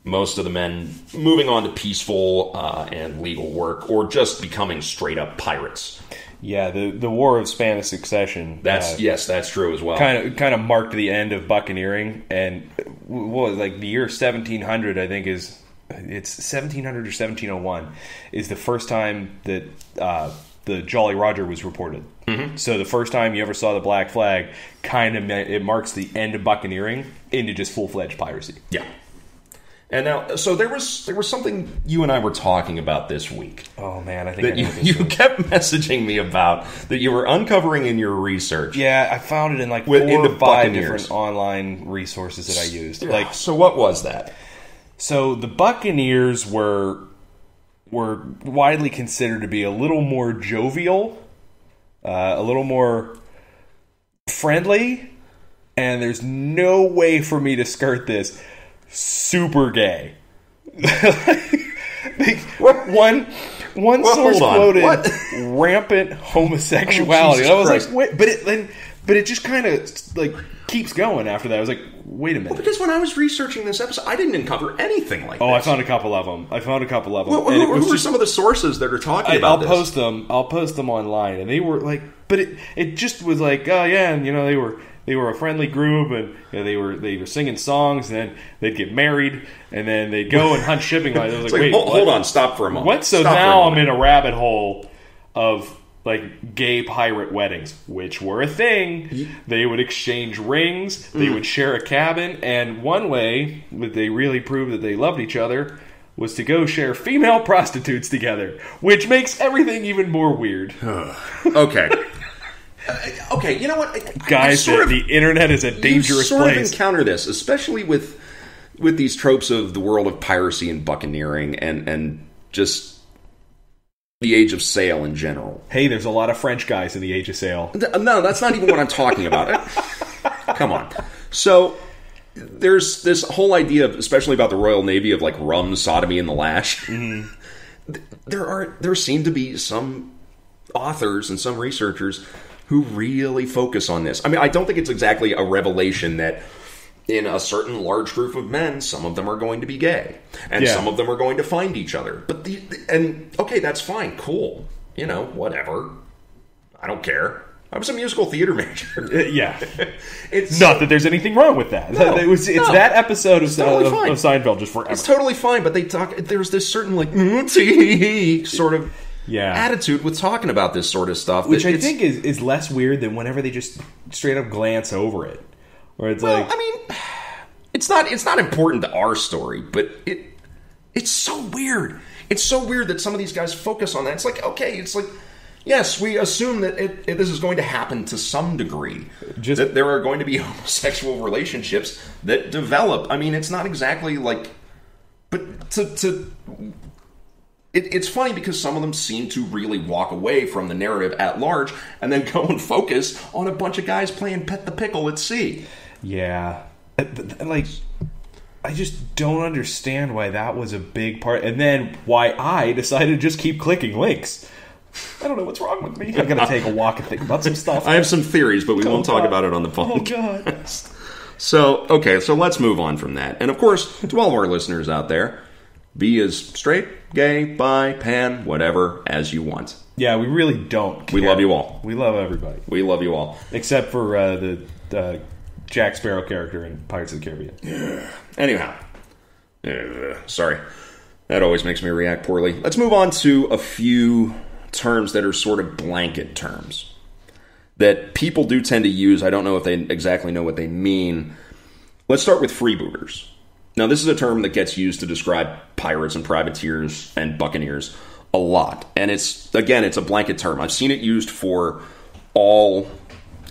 Most of the men moving on to peaceful and legal work, or just becoming straight-up pirates. Yeah, the War of Spanish Succession. That's true as well. Kind of marked the end of buccaneering, and what was like the year 1700? I think it's 1700 or 1701 is the first time that the Jolly Roger was reported. Mm-hmm. So the first time you ever saw the black flag, it marks the end of buccaneering into just full-fledged piracy. Yeah. And now, so there was something you and I were talking about this week. Oh man, I think that you kept messaging me about, that you were uncovering in your research. Yeah, I found it in like 4 or 5 different online resources that I used. Like, so what was that? So the Buccaneers were widely considered to be a little more jovial, a little more friendly, and there's no way for me to skirt this. Super gay. One source quoted rampant homosexuality. I was like, wait, but it just kind of like keeps going after that. I was like, wait a minute. Well, because when I was researching this episode, I didn't uncover anything like this. I found a couple of them. Well, who were some of the sources that are talking about this? I'll post them online, and they were like, but it just was like, oh yeah, and they were a friendly group, and they were singing songs, and then they'd get married, and then they'd go and hunt shipping lines. I was like, wait, hold on, stop for a moment. What? So now I'm in a rabbit hole of like gay pirate weddings, which were a thing. They would exchange rings, they would share a cabin, and one way that they really proved that they loved each other was to go share female prostitutes together, which makes everything even more weird. Okay. Okay, you know what? Guys, the internet is a dangerous place. You sort of encounter this, especially with these tropes of the world of piracy and buccaneering and just the age of sail in general. Hey, there's a lot of French guys in the age of sail. No, that's not even what I'm talking about. Come on. So there's this whole idea, especially about the Royal Navy, of like rum, sodomy, and the lash. Mm-hmm. There seem to be some authors and some researchers who really focus on this. I mean, I don't think it's exactly a revelation that in a certain large group of men, some of them are going to be gay, and some of them are going to find each other. But okay, that's fine, cool, whatever. I don't care. I was a musical theater major. Yeah, it's not that there's anything wrong with that. No, it's that episode of Seinfeld just forever. It's totally fine, but there's this certain like sort of. Yeah. Attitude with talking about this sort of stuff, which I think is less weird than whenever they just straight up glance over it, where it's like, I mean, it's not important to our story, but it's so weird. It's so weird that some of these guys focus on that. It's like, okay, it's like, yes, we assume that this is going to happen to some degree, that there are going to be homosexual relationships that develop. I mean, it's not exactly like, but It's funny because some of them seem to really walk away from the narrative at large and then go and focus on a bunch of guys playing Pet the Pickle at sea. Yeah. Like, I just don't understand why that was a big part. And then why I decided to just keep clicking links. I don't know what's wrong with me. I'm going to take a walk and think about some stuff. I have some theories, but we won't talk about it on the podcast. Oh, God. So let's move on from that. And of course, to all of our listeners out there, be as straight, gay, bi, pan, whatever as you want. Yeah, we really don't care. We love you all. We love everybody. We love you all. Except for the Jack Sparrow character in Pirates of the Caribbean. Yeah. Anyhow. Sorry. That always makes me react poorly. Let's move on to a few terms that are sort of blanket terms that people do tend to use. I don't know if they exactly know what they mean. Let's start with freebooters. Now, this is a term that gets used to describe pirates and privateers and buccaneers a lot. And it's a blanket term. I've seen it used for all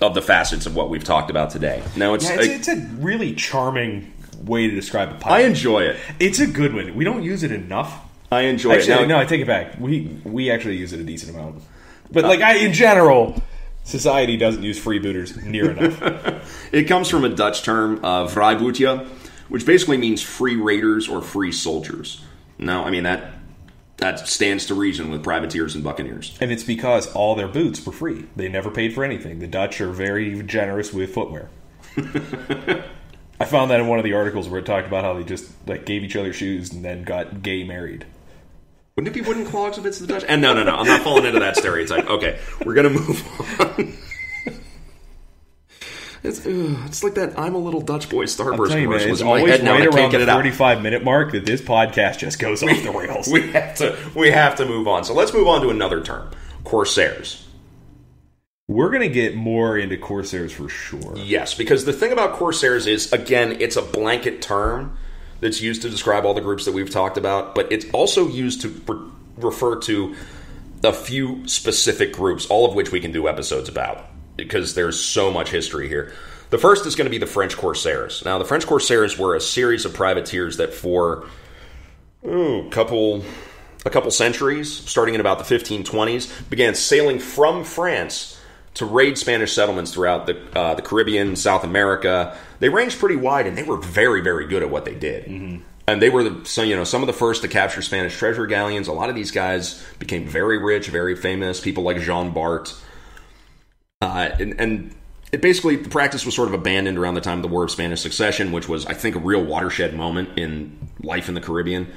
of the facets of what we've talked about today. Now, it's a really charming way to describe a pirate. I enjoy it. It's a good one. We don't use it enough. I enjoy it. No, I take it back. We actually use it a decent amount. But in general, society doesn't use freebooters near enough. It comes from a Dutch term, vrijbootje, which basically means free raiders or free soldiers. Now, I mean, that stands to reason with privateers and buccaneers. And it's because all their boots were free. They never paid for anything. The Dutch are very generous with footwear. I found that in one of the articles where it talked about how they just gave each other shoes and then got gay married. Wouldn't it be wooden clogs if it's the Dutch? And no. I'm not falling into that stereotype. Okay, we're going to move on. It's like that I'm a little Dutch boy Starburst commercial. It's always right around the 35-minute mark that this podcast just goes off the rails. We have to move on. So let's move on to another term, corsairs. We're going to get more into corsairs for sure. Yes, because the thing about corsairs is, again, it's a blanket term that's used to describe all the groups that we've talked about, but it's also used to refer to a few specific groups, all of which we can do episodes about, because there's so much history here. The first is going to be the French Corsairs. Now, the French Corsairs were a series of privateers that for a couple centuries, starting in about the 1520s, began sailing from France to raid Spanish settlements throughout the Caribbean, South America. They ranged pretty wide, and they were very, very good at what they did. Mm-hmm. And they were some of the first to capture Spanish treasure galleons. A lot of these guys became very rich, very famous. People like Jean Bart. And it basically, the practice was sort of abandoned around the time of the War of Spanish Succession, which was, I think, a real watershed moment in life in the Caribbean.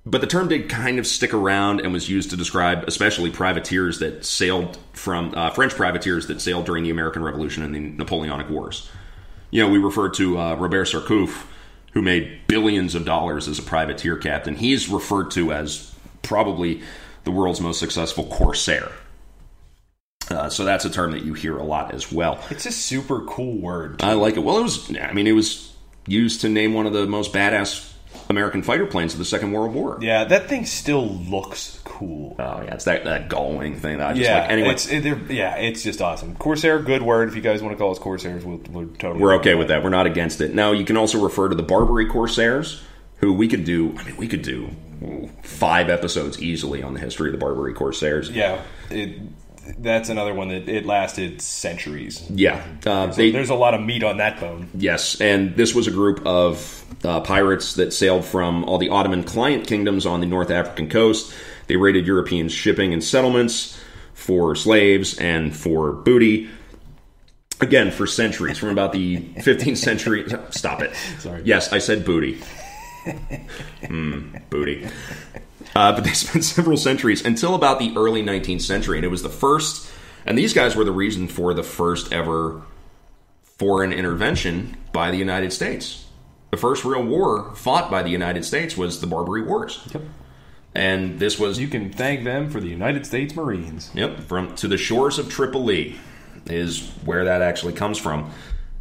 But the term did kind of stick around and was used to describe especially privateers that sailed from French privateers that sailed during the American Revolution and the Napoleonic Wars. We refer to Robert Surcouf, who made billions of dollars as a privateer captain. He's referred to as probably the world's most successful corsair. So that's a term that you hear a lot as well. It's a super cool word, too. I like it. Well, it was used to name one of the most badass American fighter planes of the Second World War. Yeah, that thing still looks cool. Oh, yeah, it's that gull-wing thing that I just like. Anyway. It's just awesome. Corsair, good word. If you guys want to call us Corsairs, we're okay with that. We're not against it. Now, you can also refer to the Barbary Corsairs, who we could do 5 episodes easily on the history of the Barbary Corsairs. Yeah, that's another one that it lasted centuries. Yeah. There's a lot of meat on that bone. Yes, and this was a group of pirates that sailed from all the Ottoman client kingdoms on the North African coast. They raided European shipping and settlements for slaves and for booty. Again, for centuries, from about the 15th century. Stop it. Sorry. Yes, I said booty. Booty. But they spent several centuries until about the early 19th century, and it was the first, and these guys were the reason for the first ever foreign intervention by the United States. The first real war fought by the United States was the Barbary Wars. Yep. And this was... You can thank them for the United States Marines. Yep, to the shores of Tripoli is where that actually comes from.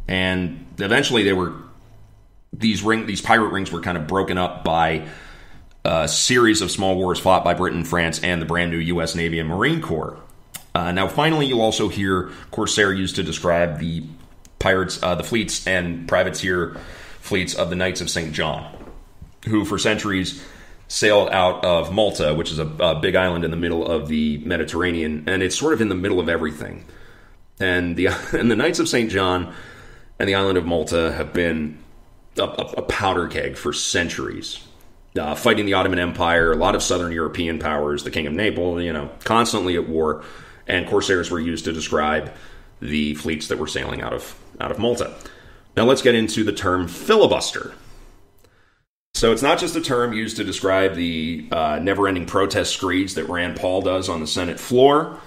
And eventually these pirate rings were kind of broken up by a series of small wars fought by Britain, France, and the brand new U.S. Navy and Marine Corps. Now, finally, you'll also hear Corsair used to describe the pirates, the fleets and privateer fleets of the Knights of St. John, who for centuries sailed out of Malta, which is a big island in the middle of the Mediterranean, and it's sort of in the middle of everything. And the Knights of St. John and the island of Malta have been a powder keg for centuries. Fighting the Ottoman Empire, a lot of southern European powers, the King of Naples, constantly at war, and corsairs were used to describe the fleets that were sailing out of Malta. Now let's get into the term filibuster. So it's not just a term used to describe the never-ending protest screeds that Rand Paul does on the Senate floor.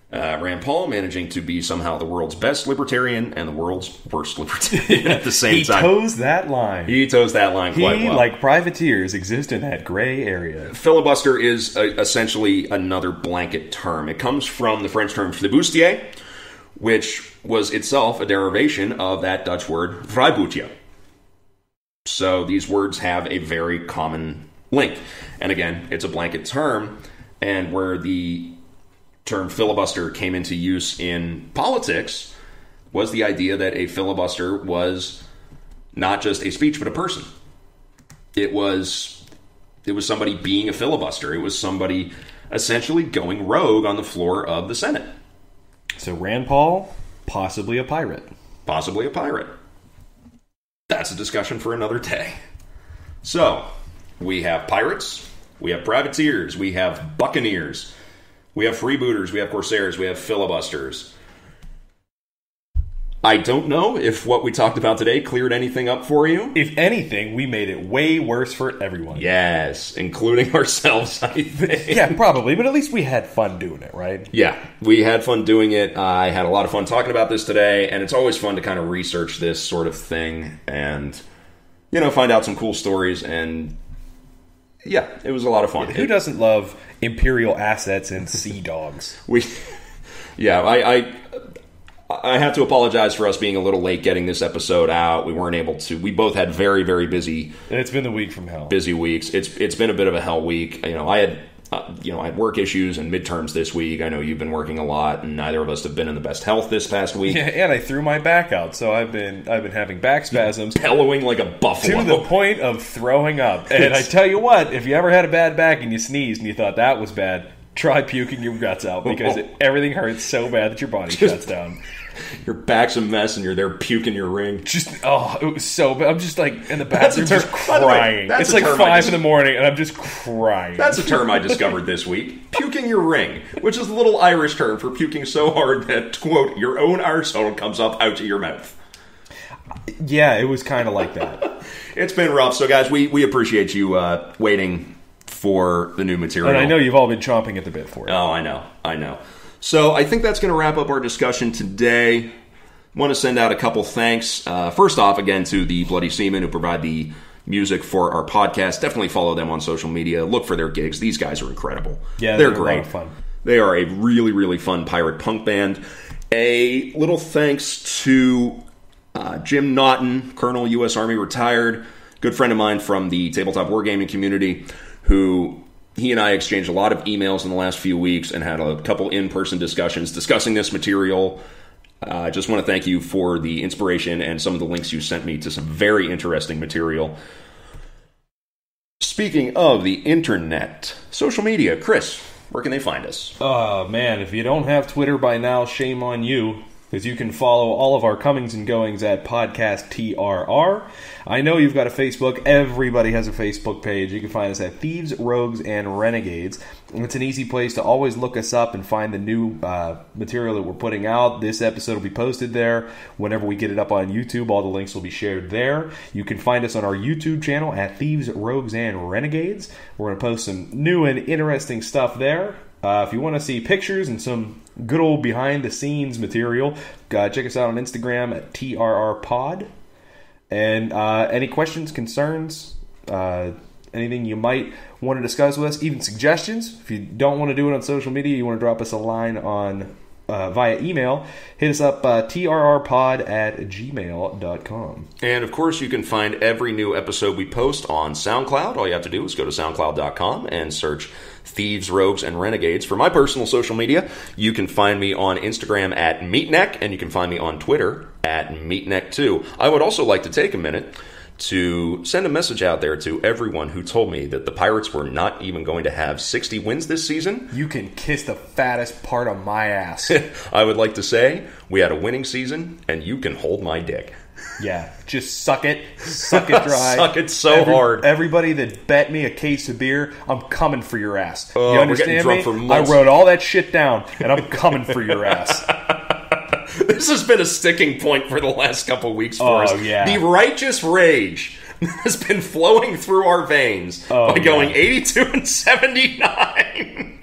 Rand Paul managing to be somehow the world's best libertarian and the world's worst libertarian at the same time. He toes that line. He toes that line quite well. Like privateers, exist in that gray area. Filibuster is essentially another blanket term. It comes from the French term flibustier, which was itself a derivation of that Dutch word vrijboedje. So these words have a very common link. And again, it's a blanket term, and where the term filibuster came into use in politics was the idea that a filibuster was not just a speech, but a person. It was somebody being a filibuster. It was somebody essentially going rogue on the floor of the Senate. So Rand Paul, possibly a pirate. Possibly a pirate. That's a discussion for another day. So, we have pirates, we have privateers, we have buccaneers, we have freebooters, we have corsairs, we have filibusters. I don't know if what we talked about today cleared anything up for you. If anything, we made it way worse for everyone. Yes, including ourselves, I think. Yeah, probably, but at least we had fun doing it, right? Yeah, we had fun doing it. I had a lot of fun talking about this today, and it's always fun to kind of research this sort of thing and, find out some cool stories. And, yeah, it was a lot of fun. Who doesn't love imperial assets and sea dogs? I have to apologize for us being a little late getting this episode out. We weren't able to. We both had very, very busy. And it's been the week from hell. Busy weeks. It's been a bit of a hell week. I had work issues and midterms this week. I know you've been working a lot, and neither of us have been in the best health this past week. Yeah, and I threw my back out, so I've been having back spasms, bellowing like a buffalo to the point of throwing up. And I tell you what, if you ever had a bad back and you sneezed and you thought that was bad, try puking your guts out because everything hurts so bad that your body shuts down. Your back's a mess and you're there puking your ring. It was so bad. I'm just like in the bathroom just crying. It's like 5 in the morning and I'm just crying. That's a term I discovered this week. Puking your ring, which is a little Irish term for puking so hard that, quote, your own arsehole comes up out of your mouth. Yeah, it was kind of like that. It's been rough. So, guys, we appreciate you waiting for the new material. And I know you've all been chomping at the bit for it. Oh, I know. So I think that's going to wrap up our discussion today. Want to send out a couple thanks. First off, again, to the Bloody Seamen who provide the music for our podcast. Definitely follow them on social media. Look for their gigs. These guys are incredible. Yeah, they're great. A lot of fun. They are a really, really fun pirate punk band. A little thanks to Jim Naughton, Colonel, U.S. Army, retired. Good friend of mine from the tabletop wargaming community who... He and I exchanged a lot of emails in the last few weeks and had a couple in-person discussions discussing this material. I just want to thank you for the inspiration and some of the links you sent me to some very interesting material. Speaking of the internet, social media, Chris, where can they find us? Oh, man, if you don't have Twitter by now, shame on you. Because you can follow all of our comings and goings at Podcast TRR. I know you've got a Facebook. Everybody has a Facebook page. You can find us at Thieves, Rogues, and Renegades. And it's an easy place to always look us up and find the new material that we're putting out. This episode will be posted there. Whenever we get it up on YouTube, all the links will be shared there. You can find us on our YouTube channel at Thieves, Rogues, and Renegades. We're going to post some new and interesting stuff there. If you want to see pictures and some good old behind-the-scenes material, check us out on Instagram at TRRPod. And any questions, concerns, anything you might want to discuss with us, even suggestions. If you don't want to do it on social media, you want to drop us a line on via email, hit us up trrpod@gmail.com. And, of course, you can find every new episode we post on SoundCloud. All you have to do is go to soundcloud.com and search Thieves, Rogues, and Renegades. For my personal social media, you can find me on Instagram at Meatneck, and you can find me on Twitter at Meatneck2. I would also like to take a minute to send a message out there to everyone who told me that the Pirates were not even going to have 60 wins this season. You can kiss the fattest part of my ass. I would like to say we had a winning season, and you can hold my dick. Yeah, just suck it dry. Suck it hard. Everybody that bet me a case of beer, I'm coming for your ass. You understand we're getting drunk me? for months. I wrote all that shit down, and I'm coming for your ass. This has been a sticking point for the last couple weeks for us. Yeah. The righteous rage has been flowing through our veins by going 82 and 79.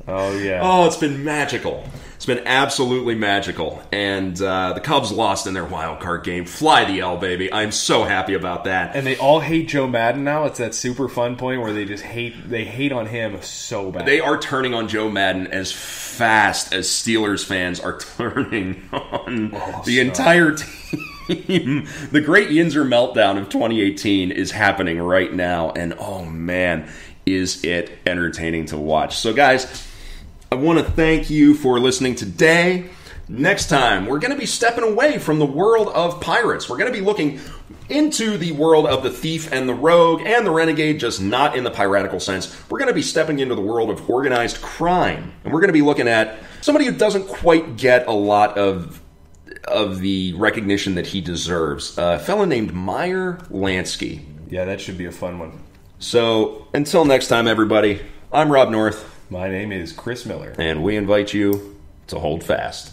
Oh, yeah. Oh, it's been magical. It's been absolutely magical. And the Cubs lost in their wild card game. Fly the L, baby. I'm so happy about that. And they all hate Joe Madden now. It's that super fun point where they just hate on him so bad. They are turning on Joe Madden as fast as Steelers fans are turning on the entire team. The great Yinzer meltdown of 2018 is happening right now. And oh man, is it entertaining to watch. So guys, I want to thank you for listening today. Next time, we're going to be stepping away from the world of pirates. We're going to be looking into the world of the thief and the rogue and the renegade, just not in the piratical sense. We're going to be stepping into the world of organized crime. And we're going to be looking at somebody who doesn't quite get a lot of the recognition that he deserves. A fellow named Meyer Lansky. Yeah, that should be a fun one. So, until next time, everybody, I'm Rob North. My name is Chris Miller. And we invite you to hold fast.